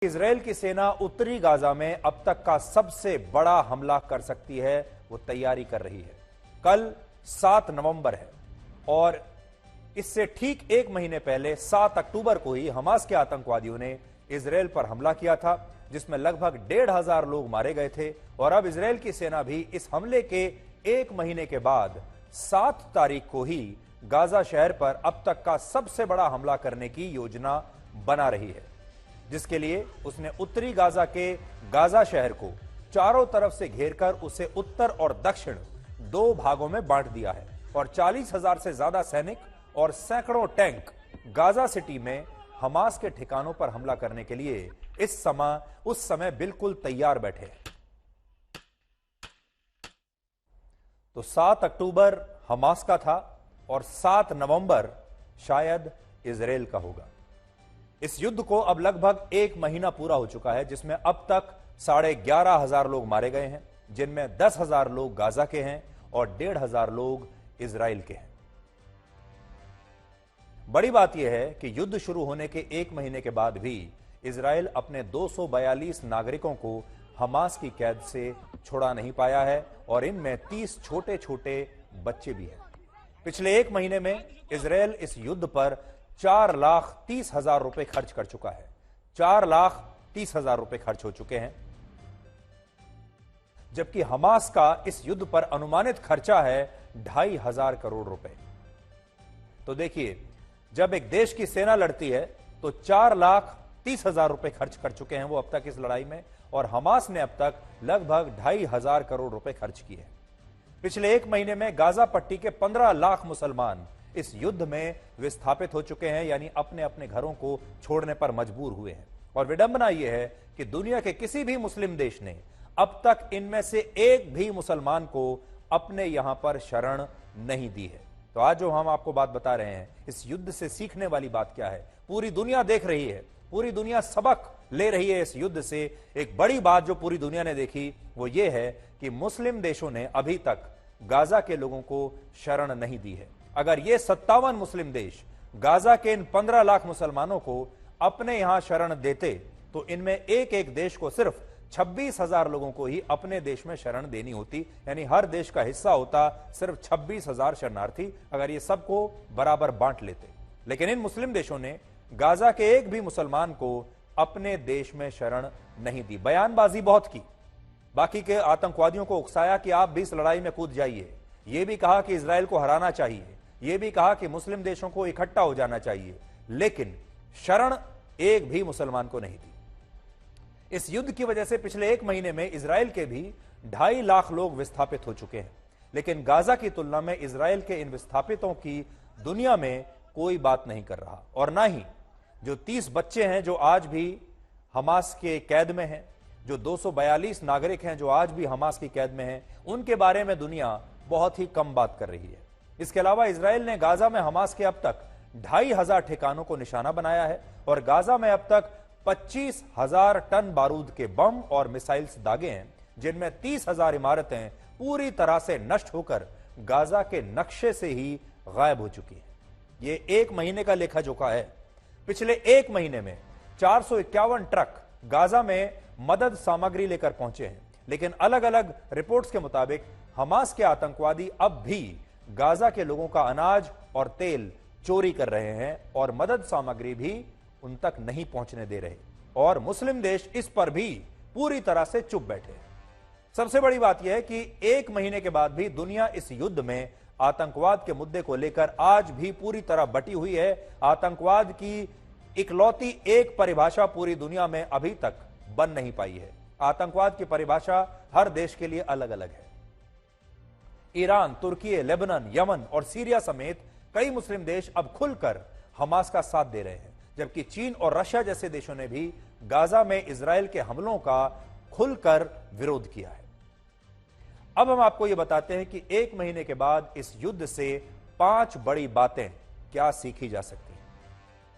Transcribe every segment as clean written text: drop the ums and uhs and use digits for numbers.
Israel की सेना उत्तरी गाजा में अब तक का सबसे बड़ा हमला कर सकती है, वो तैयारी कर रही है। कल 7 नवंबर है और इससे ठीक एक महीने पहले 7 अक्टूबर को ही हमास के आतंकवादियों ने इजराइल पर हमला किया था, जिसमें लगभग 1,500 लोग मारे गए थे। और अब इजराइल की सेना भी इस हमले के एक महीने के बाद 7 तारीख को ही गाजा शहर पर अब तक का सबसे बड़ा हमला करने की योजना बना रही है, जिसके लिए उसने उत्तरी गाजा के गाजा शहर को चारों तरफ से घेरकर उसे उत्तर और दक्षिण 2 भागों में बांट दिया है और 40,000 से ज्यादा सैनिक और सैकड़ों टैंक गाजा सिटी में हमास के ठिकानों पर हमला करने के लिए उस समय बिल्कुल तैयार बैठे हैं। तो 7 अक्टूबर हमास का था और 7 नवंबर शायद इजराइल का होगा। इस युद्ध को अब लगभग एक महीना पूरा हो चुका है, जिसमें अब तक 11,500 लोग मारे गए हैं, जिनमें 10,000 लोग गाजा के हैं और 1,500 लोग इजराइल के हैं। बड़ी बात यह है कि युद्ध शुरू होने के एक महीने के बाद भी इजराइल अपने 242 नागरिकों को हमास की कैद से छुड़ा नहीं पाया है और इनमें 30 छोटे छोटे बच्चे भी हैं। पिछले एक महीने में इजराइल इस युद्ध पर 4,30,000 रुपए खर्च कर चुका है। 4,30,000 रुपए खर्च हो चुके हैं, जबकि हमास का इस युद्ध पर अनुमानित खर्चा है 2,500 करोड़ रुपए। तो देखिए, जब एक देश की सेना लड़ती है तो 4,30,000 रुपए खर्च कर चुके हैं वो अब तक इस लड़ाई में, और हमास ने अब तक लगभग 2,500 करोड़ रुपए खर्च किए हैं। पिछले एक महीने में गाजा पट्टी के 15 लाख मुसलमान इस युद्ध में विस्थापित हो चुके हैं, यानी अपने अपने घरों को छोड़ने पर मजबूर हुए हैं। और विडंबना यह है कि दुनिया के किसी भी मुस्लिम देश ने अब तक इनमें से एक भी मुसलमान को अपने यहां पर शरण नहीं दी है। तो आज जो हम आपको बात बता रहे हैं, इस युद्ध से सीखने वाली बात क्या है, पूरी दुनिया देख रही है, पूरी दुनिया सबक ले रही है इस युद्ध से। एक बड़ी बात जो पूरी दुनिया ने देखी वो ये है कि मुस्लिम देशों ने अभी तक गाजा के लोगों को शरण नहीं दी है। अगर ये 57 मुस्लिम देश गाजा के इन 15 लाख मुसलमानों को अपने यहां शरण देते तो इनमें एक एक देश को सिर्फ 26,000 लोगों को ही अपने देश में शरण देनी होती, यानी हर देश का हिस्सा होता सिर्फ 26,000 शरणार्थी, अगर ये सबको बराबर बांट लेते। लेकिन इन मुस्लिम देशों ने गाजा के एक भी मुसलमान को अपने देश में शरण नहीं दी। बयानबाजी बहुत की, बाकी के आतंकवादियों को उकसाया कि आप भी इस लड़ाई में कूद जाइए, यह भी कहा कि इजराइल को हराना चाहिए, यह भी कहा कि मुस्लिम देशों को इकट्ठा हो जाना चाहिए, लेकिन शरण एक भी मुसलमान को नहीं दी। इस युद्ध की वजह से पिछले एक महीने में इजराइल के भी 2.5 लाख लोग विस्थापित हो चुके हैं, लेकिन गाजा की तुलना में इजराइल के इन विस्थापितों की दुनिया में कोई बात नहीं कर रहा। और ना ही जो 30 बच्चे हैं जो आज भी हमास के कैद में हैं, जो 242 नागरिक हैं जो आज भी हमास की कैद में हैं, उनके बारे में दुनिया बहुत ही कम बात कर रही है। इसके अलावा इजराइल ने गाजा में हमास के अब तक 2,500 ठिकानों को निशाना बनाया है और गाजा में अब तक 25,000 टन बारूद के बम और मिसाइल्स दागे हैं, जिनमें 30,000 इमारतें पूरी तरह से नष्ट होकर गाजा के नक्शे से ही गायब हो चुकी हैं। ये एक महीने का लेखा जोखा है। पिछले एक महीने में 451 ट्रक गाजा में मदद सामग्री लेकर पहुंचे हैं, लेकिन अलग अलग रिपोर्ट्स के मुताबिक हमास के आतंकवादी अब भी गाजा के लोगों का अनाज और तेल चोरी कर रहे हैं और मदद सामग्री भी उन तक नहीं पहुंचने दे रहे, और मुस्लिम देश इस पर भी पूरी तरह से चुप बैठे हैं। सबसे बड़ी बात यह है कि एक महीने के बाद भी दुनिया इस युद्ध में आतंकवाद के मुद्दे को लेकर आज भी पूरी तरह बटी हुई है। आतंकवाद की इकलौती एक परिभाषा पूरी दुनिया में अभी तक बन नहीं पाई है। आतंकवाद की परिभाषा हर देश के लिए अलग अलग है। ईरान, तुर्की, लेबनान, यमन और सीरिया समेत कई मुस्लिम देश अब खुलकर हमास का साथ दे रहे हैं, जबकि चीन और रशिया जैसे देशों ने भी गाजा में इजराइल के हमलों का खुलकर विरोध किया है। अब हम आपको यह बताते हैं कि एक महीने के बाद इस युद्ध से 5 बड़ी बातें क्या सीखी जा सकती हैं।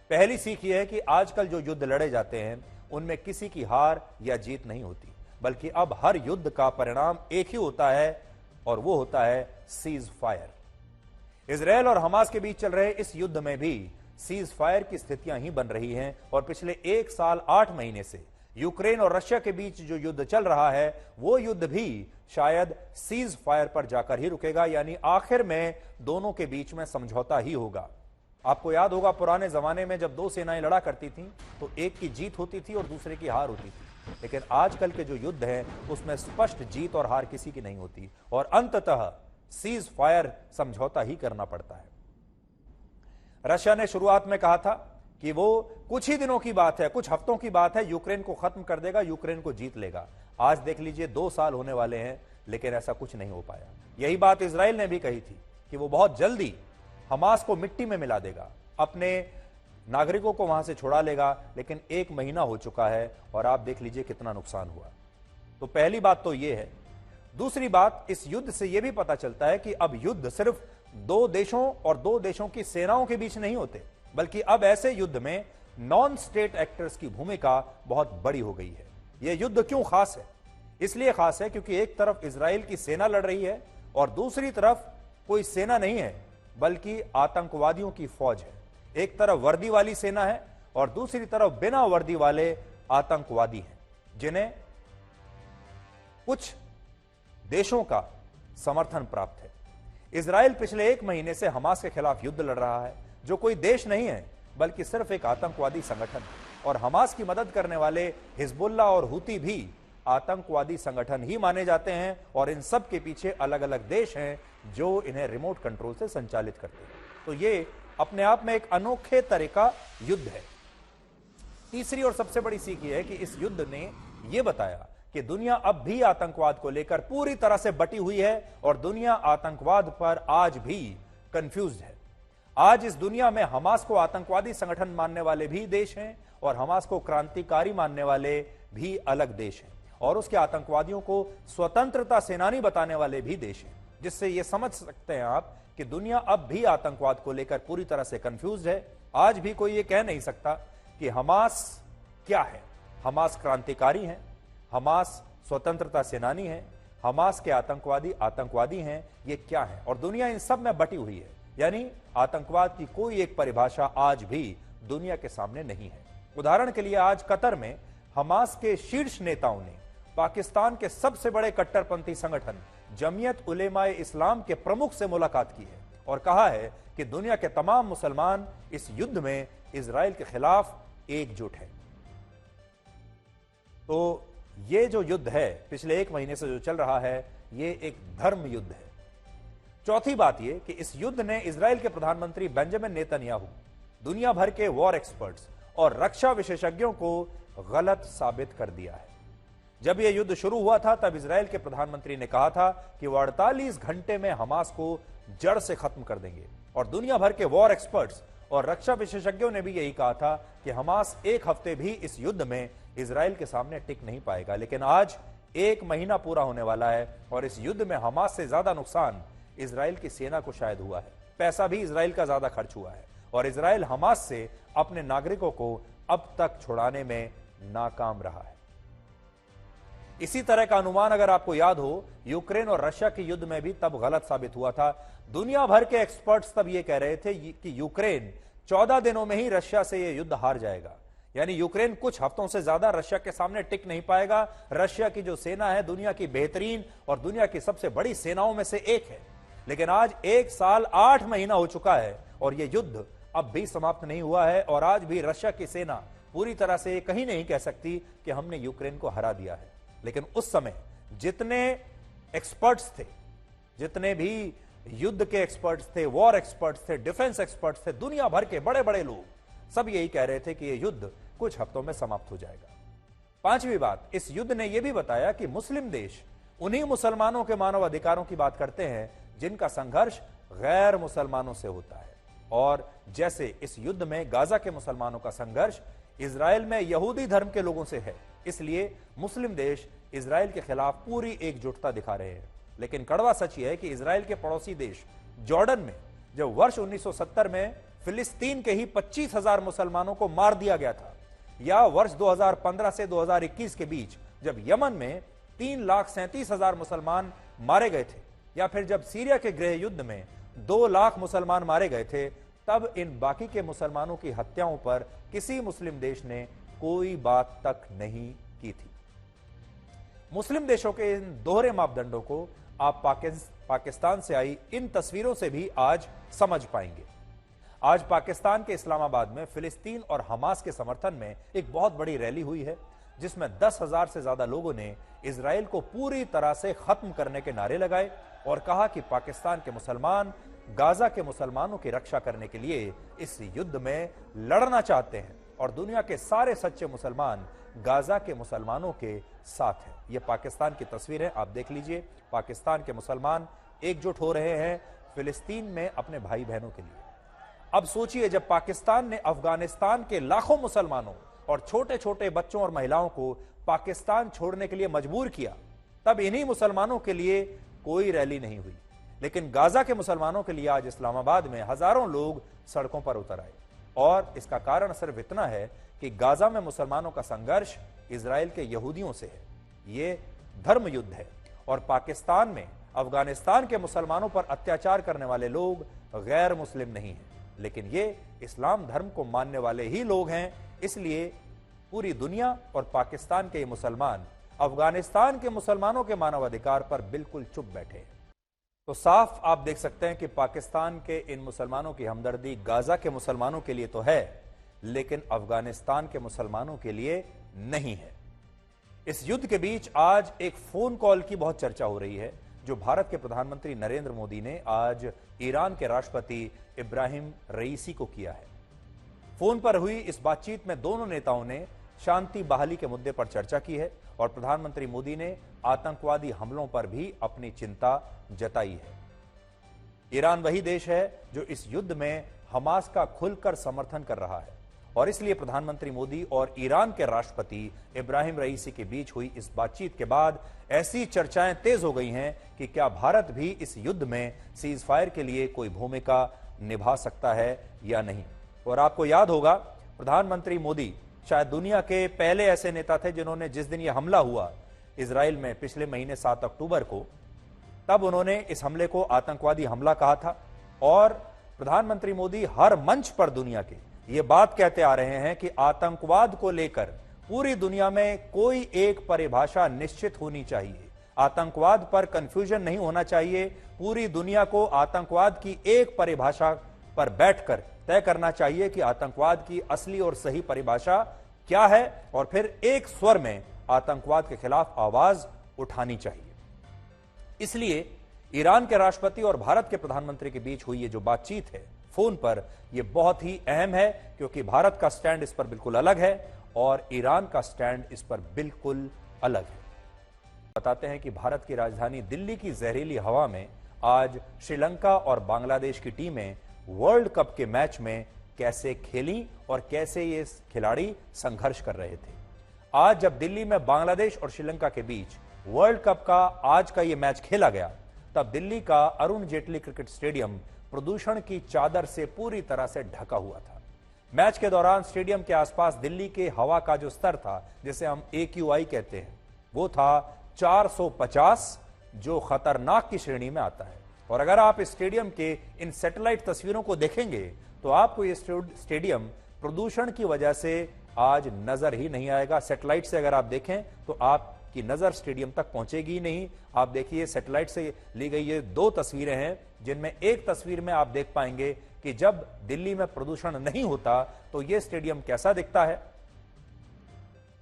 पहली सीख यह है कि आजकल जो युद्ध लड़े जाते हैं उनमें किसी की हार या जीत नहीं होती, बल्कि अब हर युद्ध का परिणाम एक ही होता है और वो होता है सीज फायर। इजराइल और हमास के बीच चल रहे इस युद्ध में भी सीज फायर की स्थितियां ही बन रही हैं और पिछले 1 साल 8 महीने से यूक्रेन और रशिया के बीच जो युद्ध चल रहा है वो युद्ध भी शायद सीज फायर पर जाकर ही रुकेगा, यानी आखिर में दोनों के बीच में समझौता ही होगा। आपको याद होगा पुराने जमाने में जब दो सेनाएं लड़ा करती थीं तो एक की जीत होती थी और दूसरे की हार होती थी, लेकिन आजकल के जो युद्ध है उसमें स्पष्ट जीत और हार किसी की नहीं होती और अंततः सीज फायर समझौता ही करना पड़ता है। रशिया ने शुरुआत में कहा था कि वो कुछ ही दिनों की बात है, कुछ हफ्तों की बात है, यूक्रेन को खत्म कर देगा, यूक्रेन को जीत लेगा। आज देख लीजिए 2 साल होने वाले हैं, लेकिन ऐसा कुछ नहीं हो पाया। यही बात इजराइल ने भी कही थी कि वो बहुत जल्दी हमास को मिट्टी में मिला देगा, अपने नागरिकों को वहां से छुड़ा लेगा, लेकिन 1 महीना हो चुका है और आप देख लीजिए कितना नुकसान हुआ। तो पहली बात तो यह है। दूसरी बात, इस युद्ध से यह भी पता चलता है कि अब युद्ध सिर्फ 2 देशों और 2 देशों की सेनाओं के बीच नहीं होते, बल्कि अब ऐसे युद्ध में नॉन स्टेट एक्टर्स की भूमिका बहुत बड़ी हो गई है। यह युद्ध क्यों खास है? इसलिए खास है क्योंकि एक तरफ इजराइल की सेना लड़ रही है और दूसरी तरफ कोई सेना नहीं है बल्कि आतंकवादियों की फौज है। एक तरफ वर्दी वाली सेना है और दूसरी तरफ बिना वर्दी वाले आतंकवादी हैं, जिन्हें कुछ देशों का समर्थन प्राप्त है। इजराइल पिछले 1 महीने से हमास के खिलाफ युद्ध लड़ रहा है, जो कोई देश नहीं है बल्कि सिर्फ एक आतंकवादी संगठन है। और हमास की मदद करने वाले हिजबुल्लाह और हुती भी आतंकवादी संगठन ही माने जाते हैं और इन सब के पीछे अलग अलग देश हैं जो इन्हें रिमोट कंट्रोल से संचालित करते हैं। तो ये अपने आप में एक अनोखे तरह का युद्ध है। तीसरी और सबसे बड़ी सीख यह है कि इस युद्ध ने यह बताया कि दुनिया अब भी आतंकवाद को लेकर पूरी तरह से बटी हुई है और दुनिया आतंकवाद पर आज भी कंफ्यूज्ड है। आज इस दुनिया में हमास को आतंकवादी संगठन मानने वाले भी देश हैं और हमास को क्रांतिकारी मानने वाले भी अलग देश हैं और उसके आतंकवादियों को स्वतंत्रता सेनानी बताने वाले भी देश हैं, जिससे यह समझ सकते हैं आप कि दुनिया अब भी आतंकवाद को लेकर पूरी तरह से कंफ्यूज्ड है। आज भी कोई यह कह नहीं सकता कि हमास क्या है। हमास क्रांतिकारी है, हमास स्वतंत्रता सेनानी है, हमास के आतंकवादी हैं, ये क्या है? और दुनिया इन सब में बटी हुई है, यानी आतंकवाद की कोई एक परिभाषा आज भी दुनिया के सामने नहीं है। उदाहरण के लिए आज कतर में हमास के शीर्ष नेताओं ने पाकिस्तान के सबसे बड़े कट्टरपंथी संगठन जमीयत उलेमाए इस्लाम के प्रमुख से मुलाकात की है और कहा है कि दुनिया के तमाम मुसलमान इस युद्ध में इजराइल के खिलाफ एकजुट हैं। तो ये जो युद्ध है पिछले 1 महीने से जो चल रहा है, ये एक धर्म युद्ध है। चौथी बात यह कि इस युद्ध ने इजराइल के प्रधानमंत्री बेंजामिन नेतन्याहू, दुनिया भर के वॉर एक्सपर्ट्स और रक्षा विशेषज्ञों को गलत साबित कर दिया है। जब यह युद्ध शुरू हुआ था तब इजराइल के प्रधानमंत्री ने कहा था कि वो 48 घंटे में हमास को जड़ से खत्म कर देंगे और दुनिया भर के वॉर एक्सपर्ट्स और रक्षा विशेषज्ञों ने भी यही कहा था कि हमास 1 हफ्ते भी इस युद्ध में इजराइल के सामने टिक नहीं पाएगा। लेकिन आज 1 महीना पूरा होने वाला है और इस युद्ध में हमास से ज्यादा नुकसान इजराइल की सेना को शायद हुआ है। पैसा भी इजराइल का ज्यादा खर्च हुआ है और इजराइल हमास से अपने नागरिकों को अब तक छुड़ाने में नाकाम रहा है। इसी तरह का अनुमान अगर आपको याद हो, यूक्रेन और रशिया के युद्ध में भी तब गलत साबित हुआ था। दुनिया भर के एक्सपर्ट्स तब यह कह रहे थे कि यूक्रेन 14 दिनों में ही रशिया से यह युद्ध हार जाएगा, यानी यूक्रेन कुछ हफ्तों से ज्यादा रशिया के सामने टिक नहीं पाएगा। रशिया की जो सेना है दुनिया की बेहतरीन और दुनिया की सबसे बड़ी सेनाओं में से एक है। लेकिन आज 1 साल 8 महीना हो चुका है और यह युद्ध अब भी समाप्त नहीं हुआ है और आज भी रशिया की सेना पूरी तरह से कहीं नहीं कह सकती कि हमने यूक्रेन को हरा दिया है। लेकिन उस समय जितने एक्सपर्ट्स थे, जितने भी युद्ध के एक्सपर्ट्स थे, वॉर एक्सपर्ट्स थे, डिफेंस एक्सपर्ट्स थे, दुनिया भर के बड़े बड़े लोग सब यही कह रहे थे कि यह युद्ध कुछ हफ्तों में समाप्त हो जाएगा। 5वीं बात, इस युद्ध ने यह भी बताया कि मुस्लिम देश उन्हीं मुसलमानों के मानव अधिकारों की बात करते हैं जिनका संघर्ष गैर मुसलमानों से होता है। और जैसे इस युद्ध में गाजा के मुसलमानों का संघर्ष इजराइल में यहूदी धर्म के लोगों से है, इसलिए मुस्लिम देश इजराइल के खिलाफ पूरी एकजुटता दिखा रहे हैं। लेकिन कड़वा सच यह है कि इजराइल के पड़ोसी देश जॉर्डन में जब वर्ष 1970 में फिलिस्तीन के ही 25,000 मुसलमानों को मार दिया गया था, या वर्ष 2015 से 2021 के बीच जब यमन में 3,37,000 मुसलमान मारे गए थे, या फिर जब सीरिया के गृह युद्ध में 2 लाख मुसलमान मारे गए थे, तब इन बाकी के मुसलमानों की हत्याओं पर किसी मुस्लिम देश ने कोई बात तक नहीं की थी। मुस्लिम देशों के इन दोहरे मापदंडों को आप पाकिस्तान से आई इन तस्वीरों से भी आज समझ पाएंगे। आज पाकिस्तान के इस्लामाबाद में फिलिस्तीन और हमास के समर्थन में एक बहुत बड़ी रैली हुई है, जिसमें 10,000 से ज्यादा लोगों ने इजराइल को पूरी तरह से खत्म करने के नारे लगाए और कहा कि पाकिस्तान के मुसलमान गाजा के मुसलमानों की रक्षा करने के लिए इस युद्ध में लड़ना चाहते हैं और दुनिया के सारे सच्चे मुसलमान गाजा के मुसलमानों के साथ हैं। यह पाकिस्तान की तस्वीर है, आप देख लीजिए। पाकिस्तान के मुसलमान एकजुट हो रहे हैं फिलिस्तीन में अपने भाई बहनों के लिए। अब सोचिए, जब पाकिस्तान ने अफगानिस्तान के लाखों मुसलमानों और छोटे छोटे बच्चों और महिलाओं को पाकिस्तान छोड़ने के लिए मजबूर किया, तब इन्हीं मुसलमानों के लिए कोई रैली नहीं हुई। लेकिन गाजा के मुसलमानों के लिए आज इस्लामाबाद में हजारों लोग सड़कों पर उतर आए और इसका कारण सिर्फ इतना है कि गाजा में मुसलमानों का संघर्ष इजराइल के यहूदियों से है। यह धर्म युद्ध है और पाकिस्तान में अफगानिस्तान के मुसलमानों पर अत्याचार करने वाले लोग गैर मुस्लिम नहीं हैं, लेकिन ये इस्लाम धर्म को मानने वाले ही लोग हैं। इसलिए पूरी दुनिया और पाकिस्तान के मुसलमान अफगानिस्तान के मुसलमानों के मानवाधिकार पर बिल्कुल चुप बैठे हैं। तो साफ आप देख सकते हैं कि पाकिस्तान के इन मुसलमानों की हमदर्दी गाजा के मुसलमानों के लिए तो है, लेकिन अफगानिस्तान के मुसलमानों के लिए नहीं है। इस युद्ध के बीच आज एक फोन कॉल की बहुत चर्चा हो रही है, जो भारत के प्रधानमंत्री नरेंद्र मोदी ने आज ईरान के राष्ट्रपति इब्राहिम रईसी को किया है। फोन पर हुई इस बातचीत में दोनों नेताओं ने शांति बहाली के मुद्दे पर चर्चा की है और प्रधानमंत्री मोदी ने आतंकवादी हमलों पर भी अपनी चिंता जताई है। ईरान वही देश है जो इस युद्ध में हमास का खुलकर समर्थन कर रहा है और इसलिए प्रधानमंत्री मोदी और ईरान के राष्ट्रपति इब्राहिम रईसी के बीच हुई इस बातचीत के बाद ऐसी चर्चाएं तेज हो गई हैं कि क्या भारत भी इस युद्ध में सीज फायर के लिए कोई भूमिका निभा सकता है या नहीं। और आपको याद होगा, प्रधानमंत्री मोदी शायद दुनिया के पहले ऐसे नेता थे जिन्होंने, जिस दिन यह हमला हुआ इजराइल में पिछले महीने 7 अक्टूबर को, तब उन्होंने इस हमले को आतंकवादी हमला कहा था। और प्रधानमंत्री मोदी हर मंच पर दुनिया के ये बात कहते आ रहे हैं कि आतंकवाद को लेकर पूरी दुनिया में कोई एक परिभाषा निश्चित होनी चाहिए, आतंकवाद पर कंफ्यूजन नहीं होना चाहिए। पूरी दुनिया को आतंकवाद की एक परिभाषा पर बैठकर तय करना चाहिए कि आतंकवाद की असली और सही परिभाषा क्या है और फिर एक स्वर में आतंकवाद के खिलाफ आवाज उठानी चाहिए। इसलिए ईरान के राष्ट्रपति और भारत के प्रधानमंत्री के बीच हुई ये जो बातचीत है फोन पर, यह बहुत ही अहम है, क्योंकि भारत का स्टैंड इस पर बिल्कुल अलग है और ईरान का स्टैंड इस पर बिल्कुल अलग है। बताते हैं कि भारत की राजधानी दिल्ली की जहरीली हवा में आज श्रीलंका और बांग्लादेश की टीमें वर्ल्ड कप के मैच में कैसे खेली और कैसे ये खिलाड़ी संघर्ष कर रहे थे। आज जब दिल्ली में बांग्लादेश और श्रीलंका के बीच वर्ल्ड कप का आज का ये मैच खेला गया, तब दिल्ली का अरुण जेटली क्रिकेट स्टेडियम प्रदूषण की चादर से पूरी तरह से ढका हुआ था। मैच के दौरान स्टेडियम के आसपास दिल्ली के हवा का जो स्तर था, जिसे हम AQI कहते हैं, वो था 450, जो खतरनाक की श्रेणी में आता है। और अगर आप इस स्टेडियम के इन सैटेलाइट तस्वीरों को देखेंगे तो आपको ये स्टेडियम प्रदूषण की वजह से आज नजर ही नहीं आएगा। सैटेलाइट से अगर आप देखें तो आपकी नजर स्टेडियम तक पहुंचेगी ही नहीं। आप देखिए, सैटेलाइट से ली गई ये 2 तस्वीरें हैं, जिनमें एक तस्वीर में आप देख पाएंगे कि जब दिल्ली में प्रदूषण नहीं होता तो यह स्टेडियम कैसा दिखता है,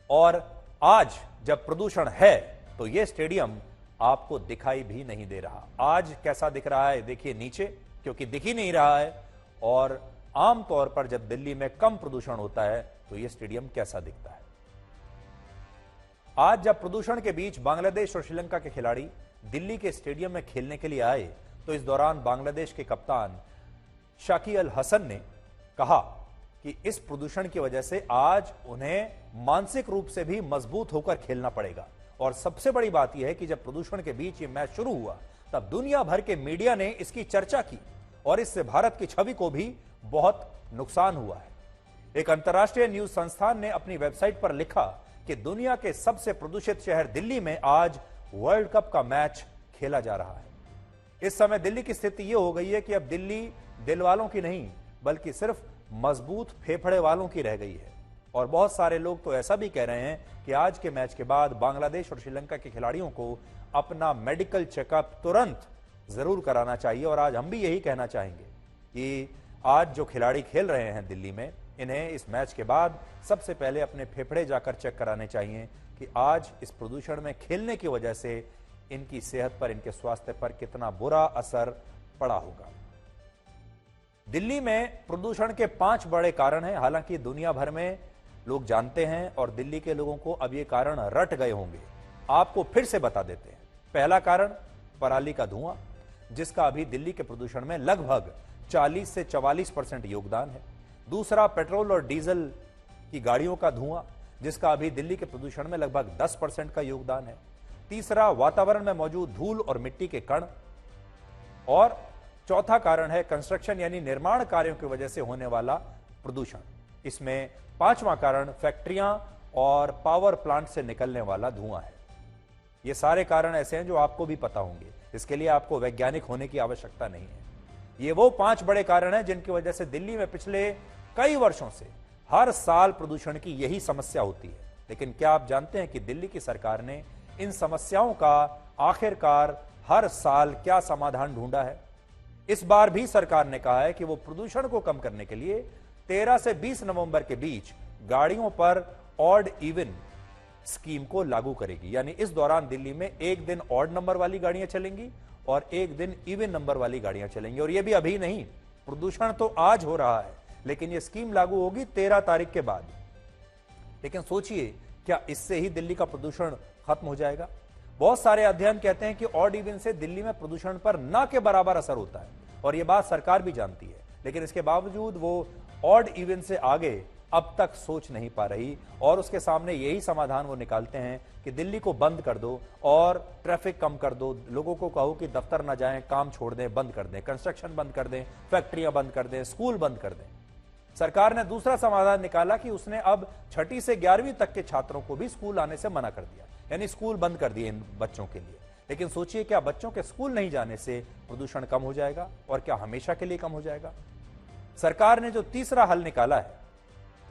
और आज जब प्रदूषण है तो यह स्टेडियम आपको दिखाई भी नहीं दे रहा। आज कैसा दिख रहा है देखिए नीचे, क्योंकि दिख ही नहीं रहा है। और आमतौर पर जब दिल्ली में कम प्रदूषण होता है तो यह स्टेडियम कैसा दिखता है। आज जब प्रदूषण के बीच बांग्लादेश और श्रीलंका के खिलाड़ी दिल्ली के स्टेडियम में खेलने के लिए आए, तो इस दौरान बांग्लादेश के कप्तान शाकी अल हसन ने कहा कि इस प्रदूषण की वजह से आज उन्हें मानसिक रूप से भी मजबूत होकर खेलना पड़ेगा। और सबसे बड़ी बात यह है कि जब प्रदूषण के बीच ये मैच शुरू हुआ, तब दुनिया भर के मीडिया ने इसकी चर्चा की और इससे भारत की छवि को भी बहुत नुकसान हुआ है। एक अंतर्राष्ट्रीय न्यूज संस्थान ने अपनी वेबसाइट पर लिखा कि दुनिया के सबसे प्रदूषित शहर दिल्ली में आज वर्ल्ड कप का मैच खेला जा रहा है। इस समय दिल्ली की स्थिति यह हो गई है कि अब दिल्ली दिल वालों की नहीं, बल्कि सिर्फ मजबूत फेफड़े वालों की रह गई है। और बहुत सारे लोग तो ऐसा भी कह रहे हैं कि आज के मैच के बाद बांग्लादेश और श्रीलंका के खिलाड़ियों को अपना मेडिकल चेकअप तुरंत जरूर कराना चाहिए। और आज हम भी यही कहना चाहेंगे कि आज जो खिलाड़ी खेल रहे हैं दिल्ली में, इन्हें इस मैच के बाद सबसे पहले अपने फेफड़े जाकर चेक कराने चाहिए कि आज इस प्रदूषण में खेलने की वजह से इनकी सेहत पर, इनके स्वास्थ्य पर कितना बुरा असर पड़ा होगा। दिल्ली में प्रदूषण के 5 बड़े कारण हैं। हालांकि दुनिया भर में लोग जानते हैं और दिल्ली के लोगों को अब ये कारण रट गए होंगे। आपको फिर से बता देते हैं। पहला कारण पराली का धुआं, जिसका अभी दिल्ली के प्रदूषण में लगभग 40 से 44% योगदान है। दूसरा, पेट्रोल और डीजल की गाड़ियों का धुआं, जिसका अभी दिल्ली के प्रदूषण में लगभग 10% का योगदान है। तीसरा, वातावरण में मौजूद धूल और मिट्टी के कण। और चौथा कारण है कंस्ट्रक्शन यानी निर्माण कार्यों की वजह से होने वाला प्रदूषण। इसमें पांचवां कारण फैक्ट्रियां और पावर प्लांट से निकलने वाला धुआं है। ये सारे कारण ऐसे हैं जो आपको भी पता होंगे, इसके लिए आपको वैज्ञानिक होने की आवश्यकता नहीं है। ये वो 5 बड़े कारण हैं जिनकी वजह से दिल्ली में पिछले कई वर्षों से हर साल प्रदूषण की यही समस्या होती है। लेकिन क्या आप जानते हैं कि दिल्ली की सरकार ने इन समस्याओं का आखिरकार हर साल क्या समाधान ढूंढा है? इस बार भी सरकार ने कहा है कि वो प्रदूषण को कम करने के लिए 13 से 20 नवंबर के बीच गाड़ियों पर ऑड इवन स्कीम को लागू करेगी। यानी इस दौरान दिल्ली में एक दिन ऑड नंबर वाली गाड़ियां चलेंगी और एक दिन इवन नंबर वाली गाड़ियां चलेंगी। और यह भी अभी नहीं, प्रदूषण तो आज हो रहा है, लेकिन यह स्कीम लागू होगी 13 तारीख के बाद। लेकिन सोचिए, क्या इससे ही दिल्ली का प्रदूषण खत्म हो जाएगा? बहुत सारे अध्ययन कहते हैं कि ऑड इवन से दिल्ली में प्रदूषण पर ना के बराबर असर होता है और यह बात सरकार भी जानती है। लेकिन इसके बावजूद वो ऑड इवन से आगे अब तक सोच नहीं पा रही और उसके सामने यही समाधान वो निकालते हैं कि दिल्ली को बंद कर दो और ट्रैफिक कम कर दो। लोगों को कहो कि दफ्तर ना जाएं, काम छोड़ दें, बंद कर दें, कंस्ट्रक्शन बंद कर दें, फैक्ट्रियां बंद कर दें, स्कूल बंद कर दें। सरकार ने दूसरा समाधान निकाला कि उसने अब 6ठी से 11वीं तक के छात्रों को भी स्कूल आने से मना कर दिया, यानी स्कूल बंद कर दिए इन बच्चों के लिए। लेकिन सोचिए, क्या बच्चों के स्कूल नहीं जाने से प्रदूषण कम हो जाएगा और क्या हमेशा के लिए कम हो जाएगा? सरकार ने जो तीसरा हल निकाला है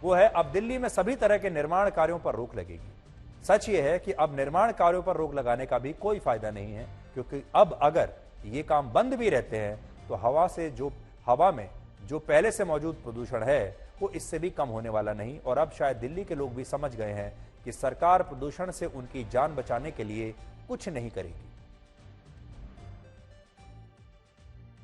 वो है अब दिल्ली में सभी तरह के निर्माण कार्यों पर रोक लगेगी। सच ये है कि अब निर्माण कार्यों पर रोक लगाने का भी कोई फायदा नहीं है, क्योंकि अब अगर ये काम बंद भी रहते हैं तो हवा में जो पहले से मौजूद प्रदूषण है वो इससे भी कम होने वाला नहीं। और अब शायद दिल्ली के लोग भी समझ गए हैं कि सरकार प्रदूषण से उनकी जान बचाने के लिए कुछ नहीं करेगी।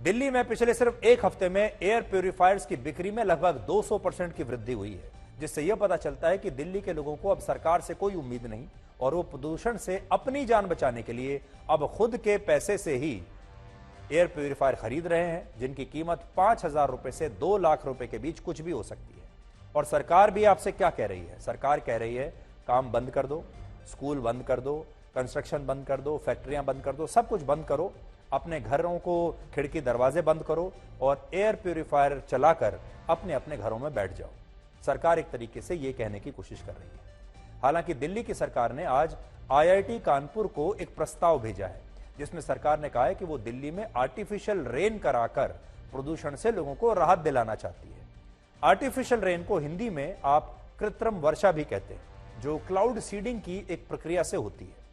दिल्ली में पिछले सिर्फ एक हफ्ते में एयर प्यूरिफायर्स की बिक्री में लगभग 200% की वृद्धि हुई है, जिससे यह पता चलता है कि दिल्ली के लोगों को अब सरकार से कोई उम्मीद नहीं और वो प्रदूषण से अपनी जान बचाने के लिए अब खुद के पैसे से ही एयर प्यूरिफायर खरीद रहे हैं, जिनकी कीमत 5,000 रुपए से 2 लाख रुपए के बीच कुछ भी हो सकती है। और सरकार भी आपसे क्या कह रही है? सरकार कह रही है काम बंद कर दो, स्कूल बंद कर दो, कंस्ट्रक्शन बंद कर दो, फैक्ट्रियां बंद कर दो, सब कुछ बंद करो, अपने घरों को खिड़की दरवाजे बंद करो और एयर प्यूरिफायर चलाकर अपने अपने घरों में बैठ जाओ। सरकार एक तरीके से यह कहने की कोशिश कर रही है। हालांकि दिल्ली की सरकार ने आज IIT कानपुर को एक प्रस्ताव भेजा है, जिसमें सरकार ने कहा है कि वो दिल्ली में आर्टिफिशियल रेन कराकर प्रदूषण से लोगों को राहत दिलाना चाहती है। आर्टिफिशियल रेन को हिंदी में आप कृत्रिम वर्षा भी कहते हैं, जो क्लाउड सीडिंग की एक प्रक्रिया से होती है।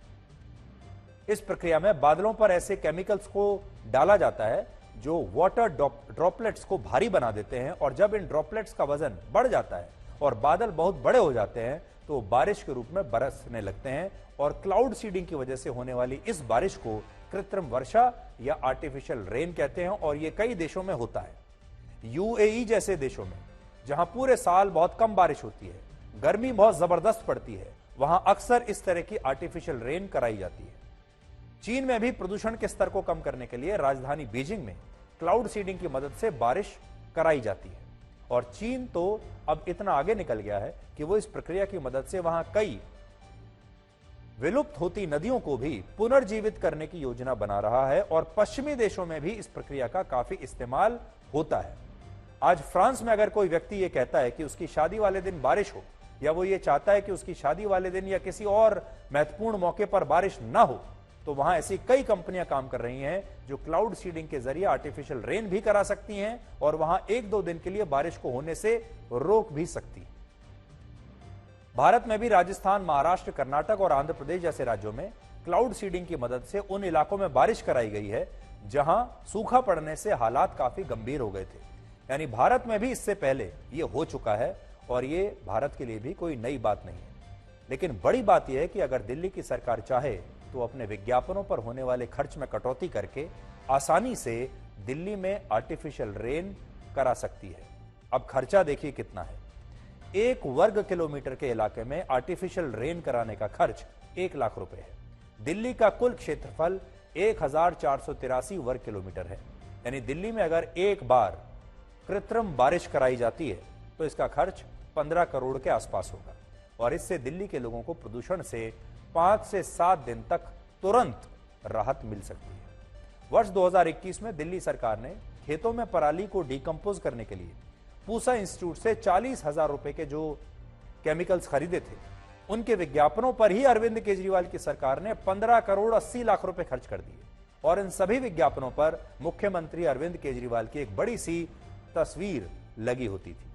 इस प्रक्रिया में बादलों पर ऐसे केमिकल्स को डाला जाता है जो वाटर ड्रॉपलेट्स को भारी बना देते हैं, और जब इन ड्रॉपलेट्स का वजन बढ़ जाता है और बादल बहुत बड़े हो जाते हैं तो बारिश के रूप में बरसने लगते हैं। और क्लाउड सीडिंग की वजह से होने वाली इस बारिश को कृत्रिम वर्षा या आर्टिफिशियल रेन कहते हैं और यह कई देशों में होता है। UAE जैसे देशों में, जहां पूरे साल बहुत कम बारिश होती है, गर्मी बहुत जबरदस्त पड़ती है, वहां अक्सर इस तरह की आर्टिफिशियल रेन कराई जाती है। चीन में भी प्रदूषण के स्तर को कम करने के लिए राजधानी बीजिंग में क्लाउड सीडिंग की मदद से बारिश कराई जाती है। और चीन तो अब इतना आगे निकल गया है कि वो इस प्रक्रिया की मदद से वहां कई विलुप्त होती नदियों को भी पुनर्जीवित करने की योजना बना रहा है और पश्चिमी देशों में भी इस प्रक्रिया का काफी इस्तेमाल होता है। आज फ्रांस में अगर कोई व्यक्ति यह कहता है कि उसकी शादी वाले दिन बारिश हो, या वो ये चाहता है कि उसकी शादी वाले दिन या किसी और महत्वपूर्ण मौके पर बारिश ना हो, तो वहां ऐसी कई कंपनियां काम कर रही हैं जो क्लाउड सीडिंग के जरिए आर्टिफिशियल रेन भी करा सकती हैं और वहां 1-2 दिन के लिए बारिश को होने से रोक भी सकती है। भारत में भी राजस्थान, महाराष्ट्र, कर्नाटक और आंध्र प्रदेश जैसे राज्यों में क्लाउड सीडिंग की मदद से उन इलाकों में बारिश कराई गई है जहां सूखा पड़ने से हालात काफी गंभीर हो गए थे। यानी भारत में भी इससे पहले यह हो चुका है और ये भारत के लिए भी कोई नई बात नहीं है। लेकिन बड़ी बात यह है कि अगर दिल्ली की सरकार चाहे तो अपने विज्ञापनों पर होने वाले खर्च में कटौती करके आसानी से दिल्ली में आर्टिफिशियल रेन करा सकती है। अब खर्चा देखिए कितना है। 1 वर्ग किलोमीटर के इलाके में आर्टिफिशियल रेन कराने का खर्च 1 लाख रुपए है। दिल्ली का कुल क्षेत्रफल 1483 वर्ग किलोमीटर है। यानी दिल्ली में अगर एक बार कृत्रिम बारिश कराई जाती है तो इसका खर्च 15 करोड़ के आसपास होगा और इससे दिल्ली के लोगों को प्रदूषण से 5 से 7 दिन तक तुरंत राहत मिल सकती है। वर्ष 2021 में दिल्ली सरकार ने खेतों में पराली को डिकम्पोज करने के लिए पूसा इंस्टीट्यूट से 40,000 रुपए के जो केमिकल्स खरीदे थे, उनके विज्ञापनों पर ही अरविंद केजरीवाल की सरकार ने 15 करोड़ 80 लाख रुपए खर्च कर दिए और इन सभी विज्ञापनों पर मुख्यमंत्री अरविंद केजरीवाल की एक बड़ी सी तस्वीर लगी होती थी।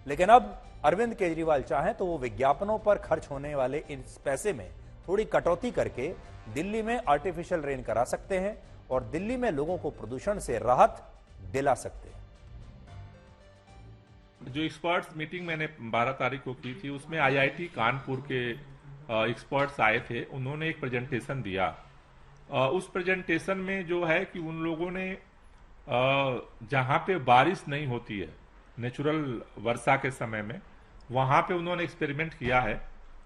लेकिन अब अरविंद केजरीवाल चाहें तो वो विज्ञापनों पर खर्च होने वाले इस पैसे में थोड़ी कटौती करके दिल्ली में आर्टिफिशियल रेन करा सकते हैं और दिल्ली में लोगों को प्रदूषण से राहत दिला सकते हैं। जो एक्सपर्ट्स मीटिंग मैंने 12 तारीख को की थी उसमें आईआईटी कानपुर के एक्सपर्ट्स आए थे। उन्होंने एक प्रेजेंटेशन दिया। उस प्रेजेंटेशन में जो है कि उन लोगों ने जहां पे बारिश नहीं होती है नेचुरल वर्षा के समय में, वहां पे उन्होंने एक्सपेरिमेंट किया है।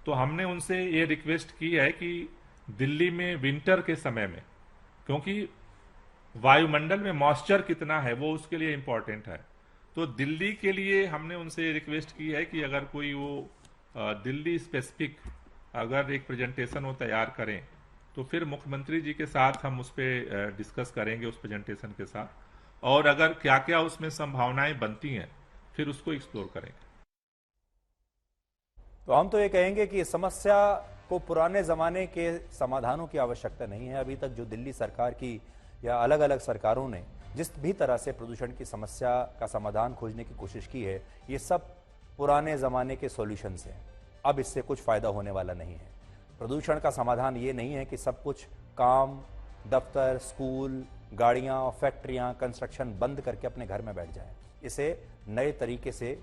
तो हमने उनसे ये रिक्वेस्ट की है कि दिल्ली में विंटर के समय में, क्योंकि वायुमंडल में मॉइस्चर कितना है वो उसके लिए इंपॉर्टेंट है, तो दिल्ली के लिए हमने उनसे रिक्वेस्ट की है कि अगर कोई वो दिल्ली स्पेसिफिक अगर एक प्रेजेंटेशन वो तैयार करें तो फिर मुख्यमंत्री जी के साथ हम उस पर डिस्कस करेंगे उस प्रेजेंटेशन के साथ, और अगर क्या क्या उसमें संभावनाएं बनती हैं फिर उसको एक्सप्लोर करेंगे। तो हम तो ये कहेंगे कि इस समस्या को पुराने जमाने के समाधानों की आवश्यकता नहीं है। अभी तक जो दिल्ली सरकार की या अलग अलग सरकारों ने जिस भी तरह से प्रदूषण की समस्या का समाधान खोजने की कोशिश की है, ये सब पुराने जमाने के सॉल्यूशंस हैं। अब इससे कुछ फायदा होने वाला नहीं है। प्रदूषण का समाधान ये नहीं है कि सब कुछ काम, दफ्तर, स्कूल, गाड़ियां, फैक्ट्रियां, कंस्ट्रक्शन बंद करके अपने घर में बैठ जाएं। इसे नए तरीके से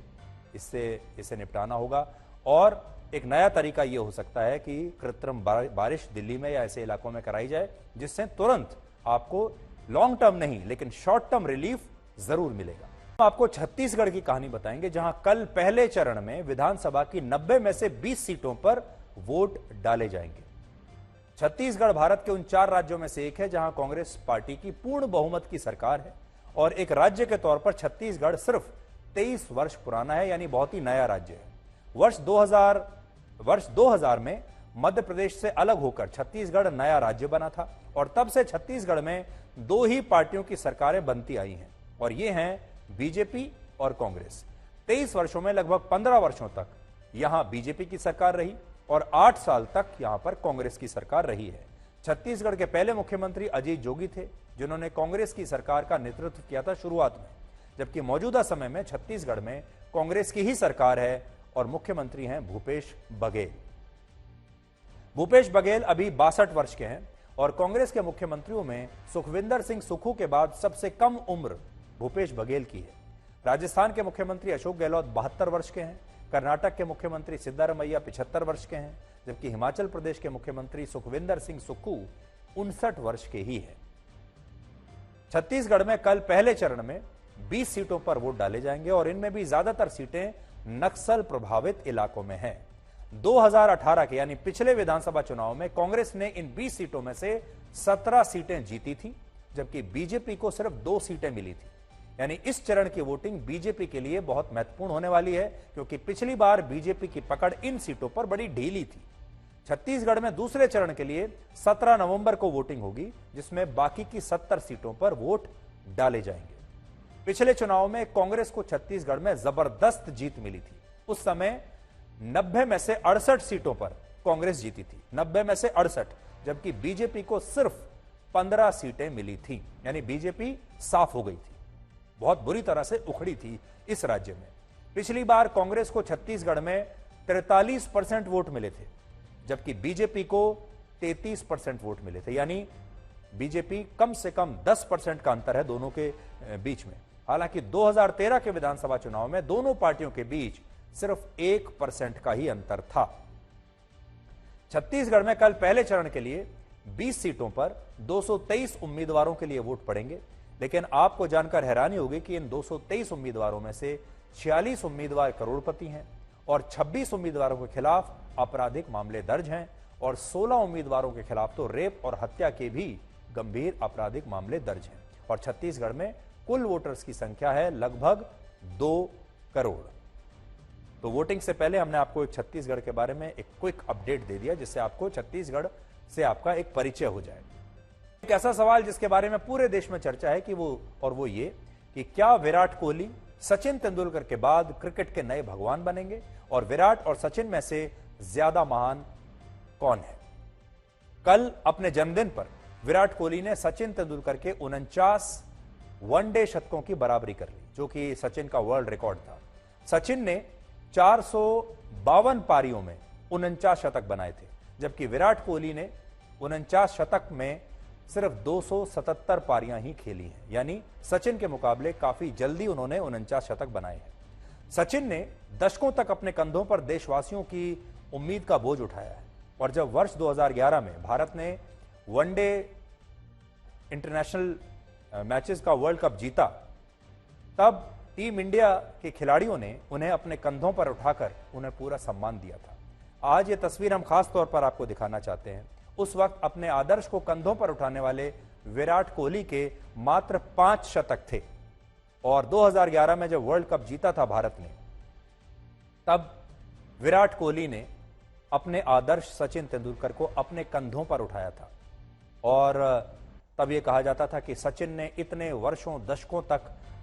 इसे निपटाना होगा और एक नया तरीका यह हो सकता है कि कृत्रिम बारिश दिल्ली में या ऐसे इलाकों में कराई जाए जिससे तुरंत आपको लॉन्ग टर्म नहीं लेकिन शॉर्ट टर्म रिलीफ जरूर मिलेगा। हम आपको छत्तीसगढ़ की कहानी बताएंगे जहां कल पहले चरण में विधानसभा की 90 में से 20 सीटों पर वोट डाले जाएंगे। छत्तीसगढ़ भारत के उन 4 राज्यों में से एक है जहां कांग्रेस पार्टी की पूर्ण बहुमत की सरकार है और एक राज्य के तौर पर छत्तीसगढ़ सिर्फ 23 वर्ष पुराना है, यानी बहुत ही नया राज्य है। वर्ष 2000 में मध्य प्रदेश से अलग होकर छत्तीसगढ़ नया राज्य बना था और तब से छत्तीसगढ़ में 2 ही पार्टियों की सरकारें बनती आई हैं और ये हैं बीजेपी और कांग्रेस। 23 वर्षों में लगभग 15 वर्षों तक यहां बीजेपी की सरकार रही और 8 साल तक यहां पर कांग्रेस की सरकार रही है। छत्तीसगढ़ के पहले मुख्यमंत्री अजीत जोगी थे जिन्होंने कांग्रेस की सरकार का नेतृत्व किया था शुरुआत में, जबकि मौजूदा समय में छत्तीसगढ़ में कांग्रेस की ही सरकार है और मुख्यमंत्री हैं भूपेश बघेल। भूपेश बघेल अभी 62 वर्ष के हैं और कांग्रेस के मुख्यमंत्रियों में सुखविंदर सिंह सुक्खू के बाद सबसे कम उम्र भूपेश बघेल की है। राजस्थान के मुख्यमंत्री अशोक गहलोत 72 वर्ष के हैं। कर्नाटक के मुख्यमंत्री सिद्धारमैया 75 वर्ष के हैं, जबकि हिमाचल प्रदेश के मुख्यमंत्री सुखविंदर सिंह सुक्खू 59 वर्ष के ही हैं। छत्तीसगढ़ में कल पहले चरण में 20 सीटों पर वोट डाले जाएंगे और इनमें भी ज्यादातर सीटें नक्सल प्रभावित इलाकों में हैं। 2018 के यानी पिछले विधानसभा चुनाव में कांग्रेस ने इन 20 सीटों में से 17 सीटें जीती थी, जबकि बीजेपी को सिर्फ 2 सीटें मिली थी। यानी इस चरण की वोटिंग बीजेपी के लिए बहुत महत्वपूर्ण होने वाली है क्योंकि पिछली बार बीजेपी की पकड़ इन सीटों पर बड़ी ढीली थी। छत्तीसगढ़ में दूसरे चरण के लिए 17 नवंबर को वोटिंग होगी जिसमें बाकी की 70 सीटों पर वोट डाले जाएंगे। पिछले चुनाव में कांग्रेस को छत्तीसगढ़ में जबरदस्त जीत मिली थी। उस समय 90 में से 68 सीटों पर कांग्रेस जीती थी, 90 में से 68, जबकि बीजेपी को सिर्फ 15 सीटें मिली थी। यानी बीजेपी साफ हो गई थी, बहुत बुरी तरह से उखड़ी थी इस राज्य में। पिछली बार कांग्रेस को छत्तीसगढ़ में 43% वोट मिले थे, जबकि बीजेपी को 33% वोट मिले थे। यानी बीजेपी कम से कम 10% का अंतर है दोनों के बीच में। हालांकि 2013 के विधानसभा चुनाव में दोनों पार्टियों के बीच सिर्फ 1% का ही अंतर था। छत्तीसगढ़ में कल पहले चरण के लिए 20 सीटों पर 223 उम्मीदवारों के लिए वोट पड़ेंगे, लेकिन आपको जानकर हैरानी होगी कि इन 223 उम्मीदवारों में से 46 उम्मीदवार करोड़पति हैं और 26 उम्मीदवारों के खिलाफ आपराधिक मामले दर्ज हैं और 16 उम्मीदवारों के खिलाफ तो रेप और हत्या के भी गंभीर आपराधिक मामले दर्ज हैं। और छत्तीसगढ़ में कुल वोटर्स की संख्या है लगभग 2 करोड़। तो वोटिंग से पहले हमने आपको एक छत्तीसगढ़ के बारे में एक क्विक अपडेट दे दिया, जिससे आपको छत्तीसगढ़ से आपका एक परिचय हो जाए। एक ऐसा सवाल जिसके बारे में पूरे देश में चर्चा है कि वो ये कि क्या विराट कोहली सचिन तेंदुलकर के बाद क्रिकेट के नए भगवान बनेंगे और विराट और सचिन में से ज्यादा महान कौन है। कल अपने जन्मदिन पर विराट कोहली ने सचिन तेंदुलकर के 49 वनडे शतकों की बराबरी कर ली, जो कि सचिन का वर्ल्ड रिकॉर्ड था। सचिन ने 452 पारियों में 49 शतक बनाए थे, जबकि विराट कोहली ने 49 शतक में सिर्फ 277 पारियां ही खेली हैं। यानी सचिन के मुकाबले काफी जल्दी उन्होंने 49 शतक बनाए हैं। सचिन ने दशकों तक अपने कंधों पर देशवासियों की उम्मीद का बोझ उठाया है और जब वर्ष 2011 में भारत ने वनडे इंटरनेशनल मैचेस का वर्ल्ड कप जीता, तब टीम इंडिया के खिलाड़ियों ने उन्हें अपने कंधों पर उठाकर उन्हें पूरा सम्मान दिया था। आज ये तस्वीर हम खास तौर पर आपको दिखाना चाहते हैं। उस वक्त अपने आदर्श को कंधों पर उठाने वाले विराट कोहली के मात्र 5 शतक थे और 2011 में जब वर्ल्ड कप जीता था भारत ने, तब विराट कोहली ने अपने आदर्श सचिन तेंदुलकर को अपने कंधों पर उठाया था और तब यह कहा जाता था कि सचिन ने इतने वर्षों दशकों तक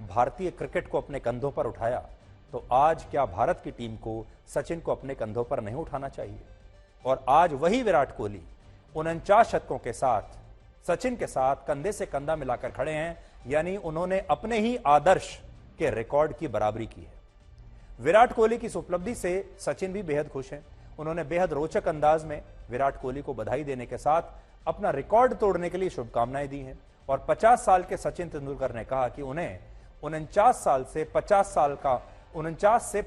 भारतीय क्रिकेट को अपने कंधों पर उठाया, तो आज क्या भारत की टीम को सचिन को अपने कंधों पर नहीं उठाना चाहिए। और आज वही विराट कोहली 49 शतकों के साथ सचिन के साथ कंधे से कंधा मिलाकर खड़े हैं, यानी उन्होंने अपने ही आदर्श के रिकॉर्ड की बराबरी की है। विराट कोहली की इस उपलब्धि से सचिन भी बेहद खुश हैं। उन्होंने बेहद रोचक अंदाज में विराट कोहली को बधाई देने के साथ अपना रिकॉर्ड तोड़ने के लिए शुभकामनाएं दी हैं और 50 साल के सचिन तेंदुलकर ने कहा कि उन्हें 49 से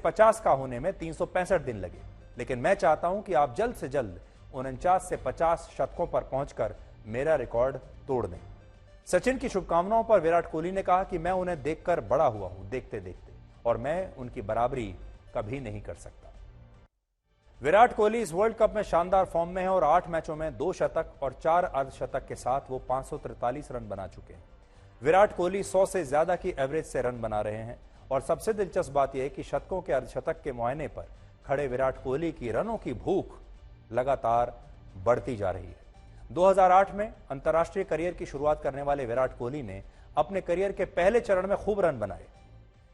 50 का होने में 365 दिन लगे, लेकिन मैं चाहता हूं कि आप जल्द से जल्द 49 से 50 शतकों पर पहुंचकर मेरा रिकॉर्ड तोड़ दें। सचिन की शुभकामनाओं पर विराट कोहली ने कहा कि मैं उन्हें देखकर बड़ा हुआ हूं देखते देखते, और मैं उनकी बराबरी कभी नहीं कर सकता। विराट कोहली इस वर्ल्ड कप में शानदार फॉर्म में है और 8 मैचों में 2 शतक और 4 अर्धशतक के साथ वो 543 रन बना चुके हैं। विराट कोहली 100 से ज्यादा की एवरेज से रन बना रहे हैं और सबसे दिलचस्प बात यह है कि शतकों के अर्धशतक के मुआयने पर खड़े विराट कोहली की रनों की भूख लगातार बढ़ती जा रही है। 2008 में अंतर्राष्ट्रीय करियर की शुरुआत करने वाले विराट कोहली ने अपने करियर के पहले चरण में खूब रन बनाए,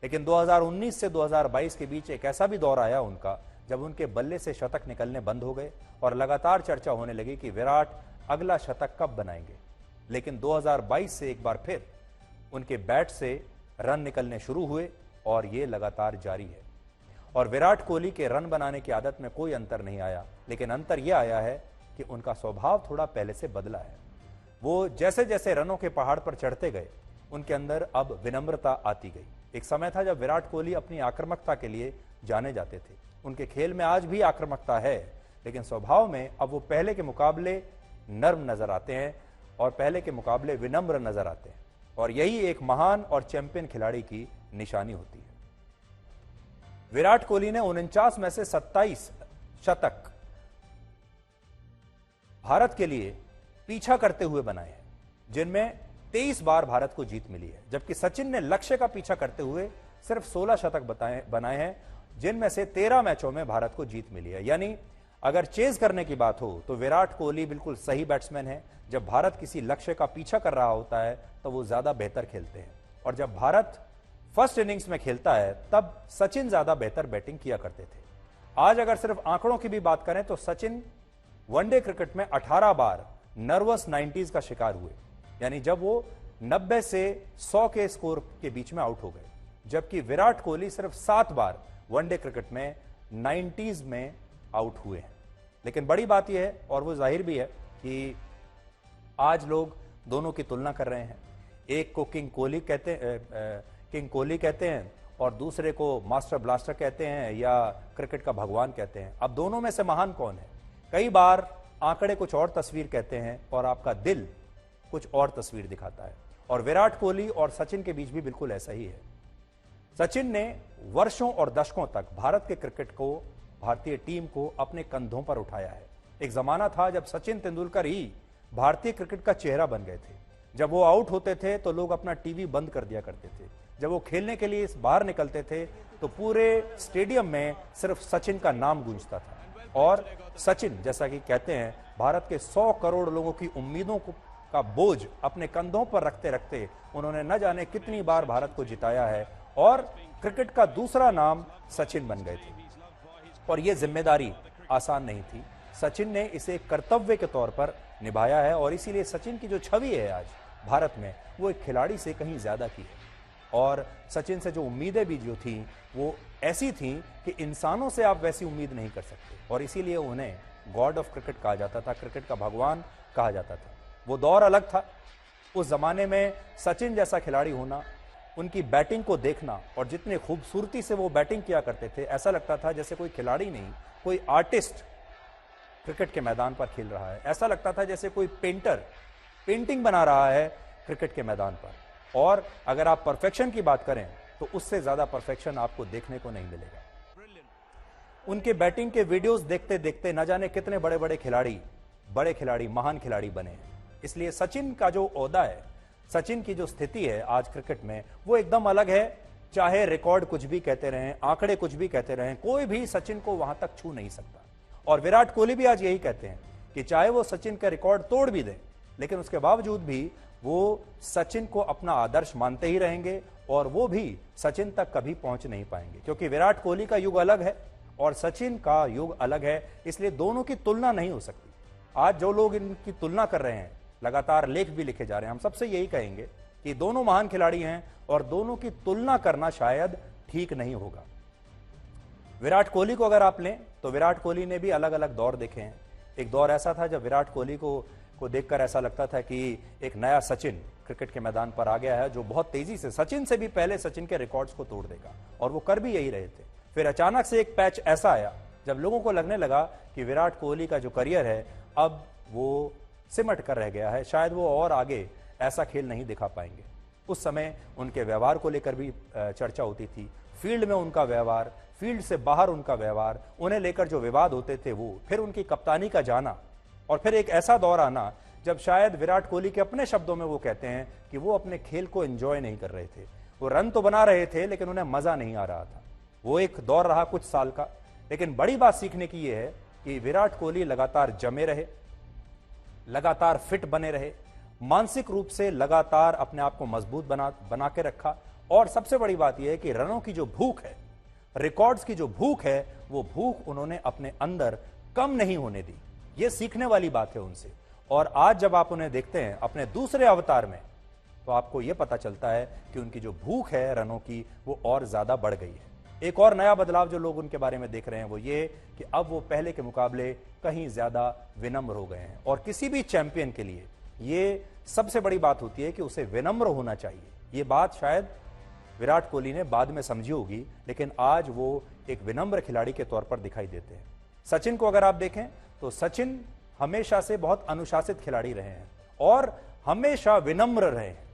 लेकिन 2019 से 2022 के बीच एक ऐसा भी दौर आया उनका जब उनके बल्ले से शतक निकलने बंद हो गए और लगातार चर्चा होने लगी कि विराट अगला शतक कब बनाएंगे। लेकिन 2022 से एक बार फिर उनके बैट से रन निकलने शुरू हुए और ये लगातार जारी है। और विराट कोहली के रन बनाने की आदत में कोई अंतर नहीं आया, लेकिन अंतर यह आया है कि उनका स्वभाव थोड़ा पहले से बदला है। वो जैसे जैसे रनों के पहाड़ पर चढ़ते गए, उनके अंदर अब विनम्रता आती गई। एक समय था जब विराट कोहली अपनी आक्रामकता के लिए जाने जाते थे। उनके खेल में आज भी आक्रामकता है, लेकिन स्वभाव में अब वो पहले के मुकाबले नर्म नजर आते हैं और पहले के मुकाबले विनम्र नजर आते हैं, और यही एक महान और चैंपियन खिलाड़ी की निशानी होती है। विराट कोहली ने 49 में से 27 शतक भारत के लिए पीछा करते हुए बनाए हैं, जिनमें 23 बार भारत को जीत मिली है, जबकि सचिन ने लक्ष्य का पीछा करते हुए सिर्फ 16 शतक बनाए हैं, जिनमें से 13 मैचों में भारत को जीत मिली है। यानी अगर चेज करने की बात हो तो विराट कोहली बिल्कुल सही बैट्समैन है। जब भारत किसी लक्ष्य का पीछा कर रहा होता है तो वो ज्यादा बेहतर खेलते हैं, और जब भारत फर्स्ट इनिंग्स में खेलता है तब सचिन ज्यादा बेहतर बैटिंग किया करते थे। आज अगर सिर्फ आंकड़ों की भी बात करें तो सचिन वनडे क्रिकेट में 18 बार नर्वस 90s का शिकार हुए, यानी जब वो 90 से 100 के स्कोर के बीच में आउट हो गए, जबकि विराट कोहली सिर्फ 7 बार वनडे क्रिकेट में 90s में आउट हुए हैं। लेकिन बड़ी बात यह है, और वो जाहिर भी है, कि आज लोग दोनों की तुलना कर रहे हैं। एक को किंग कोहली कहते हैं और दूसरे को मास्टर ब्लास्टर कहते हैं या क्रिकेट का भगवान कहते हैं। अब दोनों में से महान कौन है? कई बार आंकड़े कुछ और तस्वीर कहते हैं और आपका दिल कुछ और तस्वीर दिखाता है, और विराट कोहली और सचिन के बीच भी बिल्कुल ऐसा ही है। सचिन ने वर्षों और दशकों तक भारत के क्रिकेट को, भारतीय टीम को अपने कंधों पर उठाया है। एक जमाना था जब सचिन तेंदुलकर ही भारतीय क्रिकेट का चेहरा बन गए थे। जब वो आउट होते थे तो लोग अपना टीवी बंद कर दिया करते थे। जब वो खेलने के लिए बाहर निकलते थे तो पूरे स्टेडियम में सिर्फ सचिन का नाम गूंजता था। और सचिन, जैसा कि कहते हैं, भारत के 100 करोड़ लोगों की उम्मीदों का बोझ अपने कंधों पर रखते रखते उन्होंने न जाने कितनी बार भारत को जिताया है और क्रिकेट का दूसरा नाम सचिन बन गए थे। और यह जिम्मेदारी आसान नहीं थी। सचिन ने इसे कर्तव्य के तौर पर निभाया है और इसीलिए सचिन की जो छवि है आज भारत में, वो एक खिलाड़ी से कहीं ज्यादा की है। और सचिन से जो उम्मीदें भी जो थी वो ऐसी थी कि इंसानों से आप वैसी उम्मीद नहीं कर सकते, और इसीलिए उन्हें गॉड ऑफ क्रिकेट कहा जाता था, क्रिकेट का भगवान कहा जाता था। वो दौर अलग था। उस जमाने में सचिन जैसा खिलाड़ी होना, उनकी बैटिंग को देखना, और जितने खूबसूरती से वो बैटिंग किया करते थे, ऐसा लगता था जैसे कोई खिलाड़ी नहीं, कोई आर्टिस्ट क्रिकेट के मैदान पर खेल रहा है। ऐसा लगता था जैसे कोई पेंटर पेंटिंग बना रहा है क्रिकेट के मैदान पर। और अगर आप परफेक्शन की बात करें तो उससे ज्यादा परफेक्शन आपको देखने को नहीं मिलेगा। उनके बैटिंग के वीडियोस देखते देखते न जाने कितने बड़े बड़े खिलाड़ी, महान खिलाड़ी बने हैं। इसलिए सचिन का जो ओहदा है, सचिन की जो स्थिति है आज क्रिकेट में, वो एकदम अलग है। चाहे रिकॉर्ड कुछ भी कहते रहें, आंकड़े कुछ भी कहते रहें, कोई भी सचिन को वहां तक छू नहीं सकता। और विराट कोहली भी आज यही कहते हैं कि चाहे वो सचिन का रिकॉर्ड तोड़ भी दें, लेकिन उसके बावजूद भी वो सचिन को अपना आदर्श मानते ही रहेंगे और वो भी सचिन तक कभी पहुंच नहीं पाएंगे, क्योंकि विराट कोहली का युग अलग है और सचिन का युग अलग है। इसलिए दोनों की तुलना नहीं हो सकती। आज जो लोग इनकी तुलना कर रहे हैं, लगातार लेख भी लिखे जा रहे हैं, हम सबसे यही कहेंगे कि दोनों महान खिलाड़ी हैं और दोनों की तुलना करना शायद ठीक नहीं होगा। विराट कोहली को अगर आप लें तो विराट कोहली ने भी अलग अलग दौर देखे हैं। एक दौर ऐसा था जब विराट कोहली को देखकर ऐसा लगता था कि एक नया सचिन क्रिकेट के मैदान पर आ गया है, जो बहुत तेजी से, सचिन से भी पहले सचिन के रिकॉर्ड्स को तोड़ देगा, और वो कर भी यही रहे थे। फिर अचानक से एक पैच ऐसा आया जब लोगों को लगने लगा कि विराट कोहली का जो करियर है अब वो सिमट कर रह गया है, शायद वो और आगे ऐसा खेल नहीं दिखा पाएंगे। उस समय उनके व्यवहार को लेकर भी चर्चा होती थी। फील्ड में उनका व्यवहार, फील्ड से बाहर उनका व्यवहार, उन्हें लेकर जो विवाद होते थे वो, फिर उनकी कप्तानी का जाना, और फिर एक ऐसा दौर आना जब शायद विराट कोहली के अपने शब्दों में वो कहते हैं कि वो अपने खेल को एंजॉय नहीं कर रहे थे। वो रन तो बना रहे थे लेकिन उन्हें मजा नहीं आ रहा था। वो एक दौर रहा कुछ साल का। लेकिन बड़ी बात सीखने की ये है कि विराट कोहली लगातार जमे रहे, लगातार फिट बने रहे, मानसिक रूप से लगातार अपने आप को मजबूत बना के रखा, और सबसे बड़ी बात यह है कि रनों की जो भूख है, रिकॉर्ड्स की जो भूख है, वो भूख उन्होंने अपने अंदर कम नहीं होने दी। ये सीखने वाली बात है उनसे। और आज जब आप उन्हें देखते हैं अपने दूसरे अवतार में, तो आपको यह पता चलता है कि उनकी जो भूख है रनों की, वो और ज्यादा बढ़ गई है। एक और नया बदलाव जो लोग उनके बारे में देख रहे हैं वो ये कि अब वो पहले के मुकाबले कहीं ज्यादा विनम्र हो गए हैं। और किसी भी चैंपियन के लिए ये सबसे बड़ी बात होती है कि उसे विनम्र होना चाहिए। ये बात शायद विराट कोहली ने बाद में समझी होगी, लेकिन आज वो एक विनम्र खिलाड़ी के तौर पर दिखाई देते हैं। सचिन को अगर आप देखें तो सचिन हमेशा से बहुत अनुशासित खिलाड़ी रहे हैं और हमेशा विनम्र रहे हैं।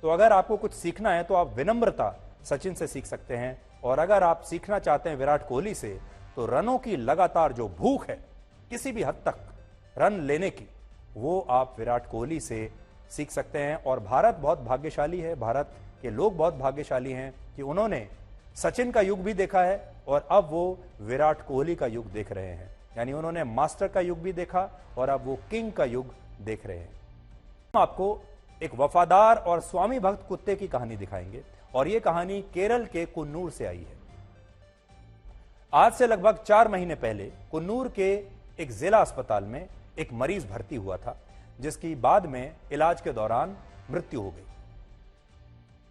तो अगर आपको कुछ सीखना है तो आप विनम्रता सचिन से सीख सकते हैं, और अगर आप सीखना चाहते हैं विराट कोहली से, तो रनों की लगातार जो भूख है किसी भी हद तक रन लेने की, वो आप विराट कोहली से सीख सकते हैं। और भारत बहुत भाग्यशाली है, भारत के लोग बहुत भाग्यशाली हैं कि उन्होंने सचिन का युग भी देखा है और अब वो विराट कोहली का युग देख रहे हैं। यानी उन्होंने मास्टर का युग भी देखा और अब वो किंग का युग देख रहे हैं। हम आपको एक वफादार और स्वामी भक्त कुत्ते की कहानी दिखाएंगे, और यह कहानी केरल के कुन्नूर से आई है। आज से लगभग 4 महीने पहले कुन्नूर के एक जिला अस्पताल में एक मरीज भर्ती हुआ था, जिसकी बाद में इलाज के दौरान मृत्यु हो गई।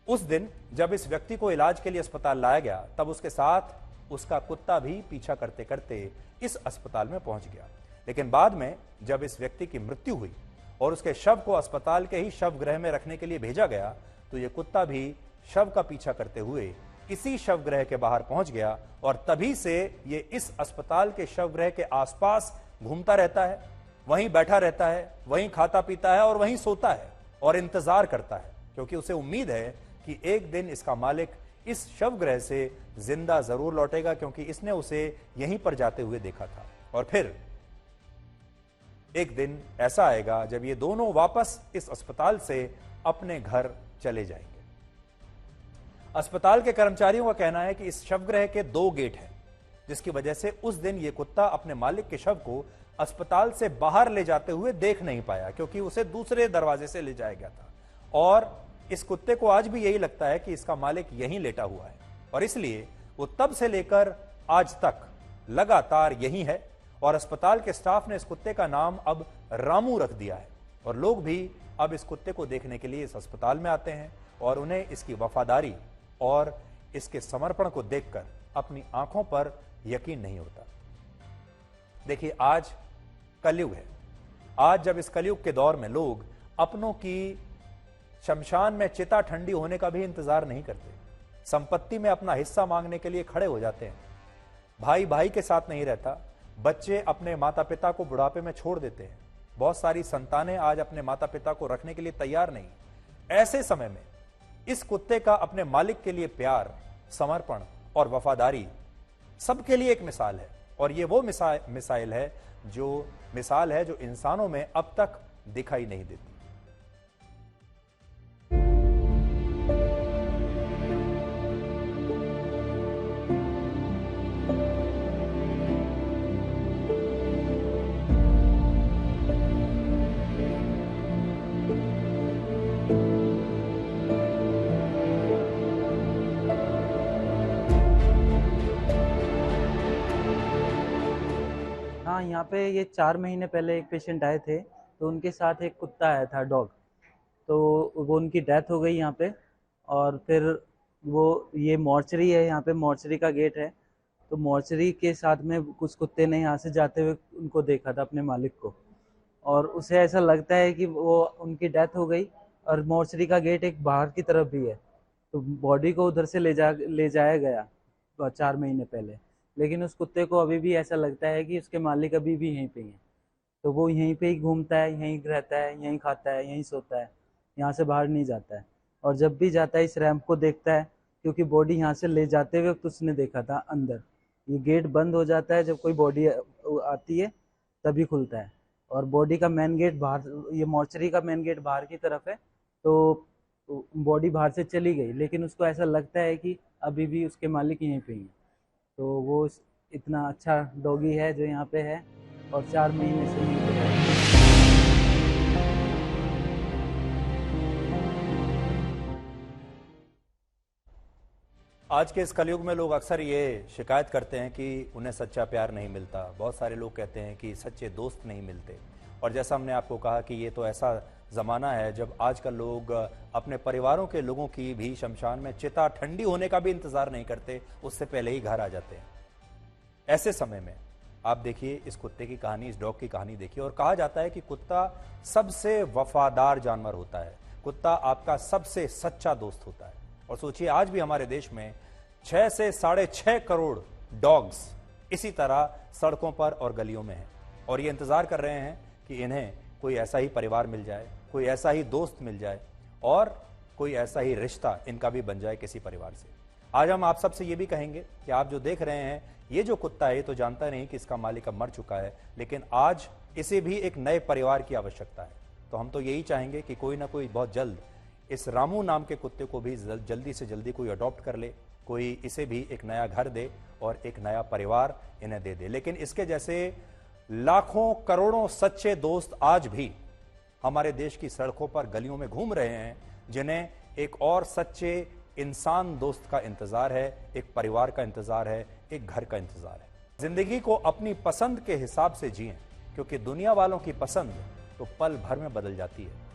उस दिन जब इस व्यक्ति को इलाज के लिए अस्पताल लाया गया, तब उसके साथ उसका कुत्ता भी पीछा करते करते इस अस्पताल में पहुंच गया। लेकिन बाद में जब इस व्यक्ति की मृत्यु हुई और उसके शव को अस्पताल के ही शवगृह में रखने के लिए भेजा गया, तो यह कुत्ता भी शव का पीछा करते हुए इसी शवगृह के बाहर पहुंच गया और तभी से ये इस अस्पताल के शवगृह के आसपास घूमता रहता है, वहीं बैठा रहता है, वहीं खाता पीता है और वहीं सोता है और इंतजार करता है, क्योंकि उसे उम्मीद है कि एक दिन इसका मालिक इस शवगृह से जिंदा जरूर लौटेगा, क्योंकि इसने उसे यहीं पर जाते हुए देखा था। और फिर एक दिन ऐसा आएगा जब ये दोनों वापस इस अस्पताल से अपने घर चले जाएंगे। अस्पताल के कर्मचारियों का कहना है कि इस शवगृह के 2 गेट हैं, जिसकी वजह से उस दिन ये कुत्ता अपने मालिक के शव को अस्पताल से बाहर ले जाते हुए देख नहीं पाया, क्योंकि उसे दूसरे दरवाजे से ले जाया गया था। और इस कुत्ते को आज भी यही लगता है कि इसका मालिक यहीं लेटा हुआ है, और इसलिए वो तब से लेकर आज तक लगातार यहीं है। और अस्पताल के स्टाफ ने इस कुत्ते का नाम अब रामू रख दिया है, और लोग भी अब इस कुत्ते को देखने के लिए इस अस्पताल में आते हैं और उन्हें इसकी वफादारी और इसके समर्पण को देखकर अपनी आंखों पर यकीन नहीं होता। देखिए, आज कलयुग है। आज जब इस कलयुग के दौर में लोग अपनों की शमशान में चिता ठंडी होने का भी इंतजार नहीं करते, संपत्ति में अपना हिस्सा मांगने के लिए खड़े हो जाते हैं। भाई भाई के साथ नहीं रहता, बच्चे अपने माता पिता को बुढ़ापे में छोड़ देते हैं। बहुत सारी संतानें आज अपने माता पिता को रखने के लिए तैयार नहीं। ऐसे समय में इस कुत्ते का अपने मालिक के लिए प्यार, समर्पण और वफादारी सबके लिए एक मिसाल है, और ये वो मिसाल है जो इंसानों में अब तक दिखाई नहीं देती। हाँ, यहाँ पे ये 4 महीने पहले एक पेशेंट आए थे, तो उनके साथ एक कुत्ता आया था, डॉग। तो वो उनकी डेथ हो गई यहाँ पे। और फिर वो ये मॉर्चरी है, यहाँ पे मॉर्चरी का गेट है, तो मॉर्चरी के साथ में कुछ कुत्ते ने यहाँ से जाते हुए उनको देखा था, अपने मालिक को, और उसे ऐसा लगता है कि वो उनकी डेथ हो गई। और मॉर्चरी का गेट एक बाहर की तरफ भी है, तो बॉडी को उधर से ले जाया गया 4 महीने पहले। लेकिन उस कुत्ते को अभी भी ऐसा लगता है कि उसके मालिक अभी भी यहीं पे हैं, तो वो यहीं पे ही घूमता है, यहीं रहता है, यहीं खाता है, यहीं सोता है, यहाँ से बाहर नहीं जाता है। और जब भी जाता है इस रैंप को देखता है, क्योंकि बॉडी यहाँ से ले जाते हुए तो उसने देखा था अंदर। ये गेट बंद हो जाता है जब कोई बॉडी आती है, तभी खुलता है। और बॉडी का मेन गेट बाहर, ये मॉर्चरी का मेन गेट बाहर की तरफ है, तो बॉडी बाहर से चली गई, लेकिन उसको ऐसा लगता है कि अभी भी उसके मालिक यहीं पे हैं। तो वो इतना अच्छा डॉगी है जो यहाँ पे है, और 4 महीने से यहीं पे है। आज के इस कलयुग में लोग अक्सर ये शिकायत करते हैं कि उन्हें सच्चा प्यार नहीं मिलता। बहुत सारे लोग कहते हैं कि सच्चे दोस्त नहीं मिलते। और जैसा हमने आपको कहा कि ये तो ऐसा ज़माना है जब आजकल लोग अपने परिवारों के लोगों की भी शमशान में चिता ठंडी होने का भी इंतजार नहीं करते, उससे पहले ही घर आ जाते हैं। ऐसे समय में आप देखिए इस कुत्ते की कहानी, इस डॉग की कहानी देखिए, और कहा जाता है कि कुत्ता सबसे वफादार जानवर होता है, कुत्ता आपका सबसे सच्चा दोस्त होता है। और सोचिए, आज भी हमारे देश में 6 से 6.5 करोड़ डॉग्स इसी तरह सड़कों पर और गलियों में हैं, और ये इंतजार कर रहे हैं कि इन्हें कोई ऐसा ही परिवार मिल जाए, कोई ऐसा ही दोस्त मिल जाए, और कोई ऐसा ही रिश्ता इनका भी बन जाए किसी परिवार से। आज हम आप सबसे ये भी कहेंगे कि आप जो देख रहे हैं, ये जो कुत्ता है तो जानता नहीं कि इसका मालिक अब मर चुका है, लेकिन आज इसे भी एक नए परिवार की आवश्यकता है। तो हम तो यही चाहेंगे कि कोई ना कोई बहुत जल्द इस रामू नाम के कुत्ते को भी जल्दी से जल्दी कोई अडॉप्ट कर ले, कोई इसे भी एक नया घर दे और एक नया परिवार इन्हें दे दे। लेकिन इसके जैसे लाखों करोड़ों सच्चे दोस्त आज भी हमारे देश की सड़कों पर गलियों में घूम रहे हैं, जिन्हें एक और सच्चे इंसान दोस्त का इंतजार है, एक परिवार का इंतजार है, एक घर का इंतजार है। जिंदगी को अपनी पसंद के हिसाब से जिएं, क्योंकि दुनिया वालों की पसंद तो पल भर में बदल जाती है।